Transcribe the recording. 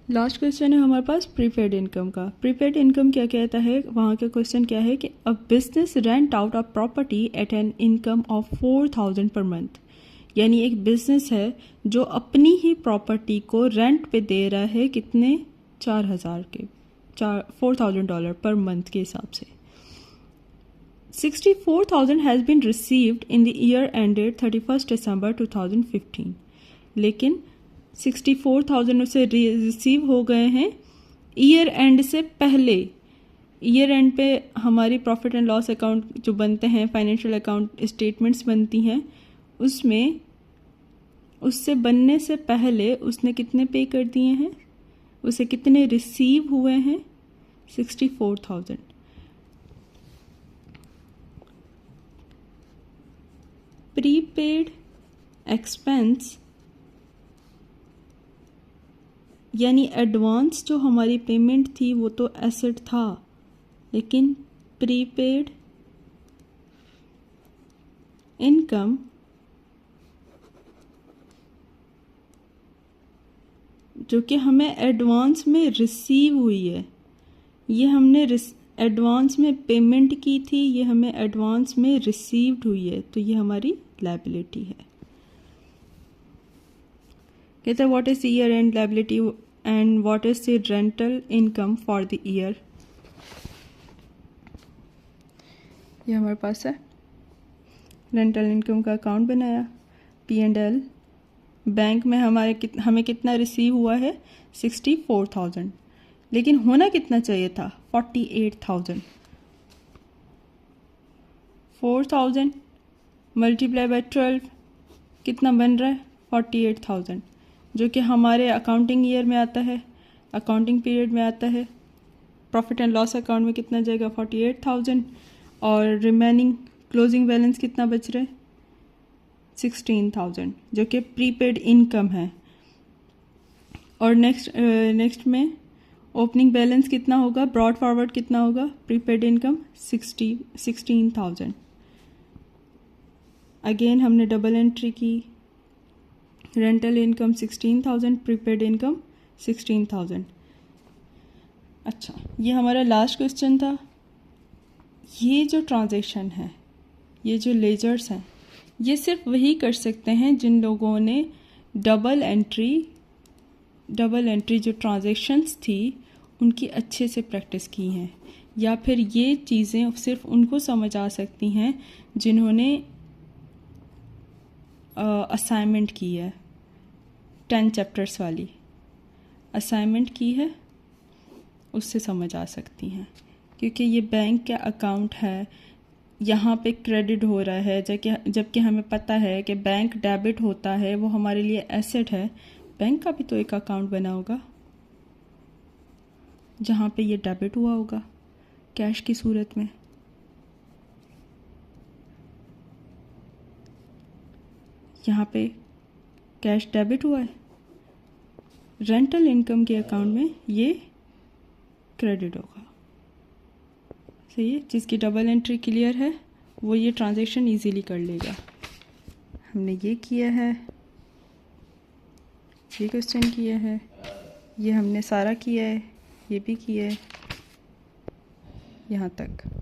Last question है हमारे पास prepaid income का। प्रीपेड इनकम क्या कहता है, वहाँ का क्वेश्चन क्या है कि a business rent out of property eight an income of 4000 per month. यानी एक बिजनेस है जो अपनी ही प्रॉपर्टी को रेंट पे दे रहा है, कितने, 4000 के, $4000 पर मंथ के हिसाब से। 64,000 has been received in the year ended 31 December 2015। लेकिन 64,000 उसे रिसीव हो गए हैं ईयर एंड से पहले। ईयर एंड पे हमारी प्रॉफिट एंड लॉस अकाउंट जो बनते हैं, फाइनेंशियल अकाउंट स्टेटमेंट्स बनती हैं, उसमें उससे बनने से पहले उसने कितने पे कर दिए हैं, उसे कितने रिसीव हुए हैं, 64,000। प्रीपेड एक्सपेंस यानी एडवांस जो हमारी पेमेंट थी वो तो एसेट था, लेकिन प्रीपेड इनकम जो कि हमें एडवांस में रिसीव हुई है, ये हमने एडवांस में पेमेंट की थी, ये हमें एडवांस में रिसीव्ड हुई है, तो ये हमारी लायबिलिटी है। कहते हैं what is year and liability and what is the rental income for the year. ये हमारे पास है, रेंटल इनकम का अकाउंट बनाया, P&L। बैंक में हमें कितना रिसीव हुआ है, 64,000, लेकिन होना कितना चाहिए था, 48,000। 4,000 मल्टीप्लाई बाय 12 कितना बन रहा है, 48,000, जो कि हमारे अकाउंटिंग ईयर में आता है, अकाउंटिंग पीरियड में आता है। प्रॉफिट एंड लॉस अकाउंट में कितना जाएगा, 48,000, और रिमेनिंग क्लोजिंग बैलेंस कितना बच रहा है, 16,000, जो कि प्रीपेड इनकम है। और नेक्स्ट में ओपनिंग बैलेंस कितना होगा, ब्रॉड फॉरवर्ड कितना होगा, प्रीपेड इनकम 16,000। अगेन हमने डबल एंट्री की, रेंटल इनकम 16,000, प्रीपेड इनकम 16,000। अच्छा, ये हमारा लास्ट क्वेश्चन था। ये जो ट्रांजैक्शन है, ये जो लेजर्स हैं, ये सिर्फ वही कर सकते हैं जिन लोगों ने डबल एंट्री जो ट्रांजैक्शंस थी उनकी अच्छे से प्रैक्टिस की हैं, या फिर ये चीज़ें सिर्फ उनको समझ आ सकती हैं जिन्होंने असाइनमेंट की है, 10 चैप्टर्स वाली असाइनमेंट की है, उससे समझ आ सकती हैं। क्योंकि ये बैंक का अकाउंट है, यहाँ पे क्रेडिट हो रहा है, जबकि हमें पता है कि बैंक डेबिट होता है, वो हमारे लिए एसेट है। बैंक का भी तो एक अकाउंट बना होगा जहाँ पे ये डेबिट हुआ होगा कैश की सूरत में। यहाँ पे कैश डेबिट हुआ है, रेंटल इनकम के अकाउंट में ये क्रेडिट होगा। सही है, जिसकी डबल एंट्री क्लियर है वो ये ट्रांजैक्शन इजीली कर लेगा। हमने ये किया है, ये क्वेश्चन किया है, ये हमने सारा किया है, ये भी किया है यहाँ तक।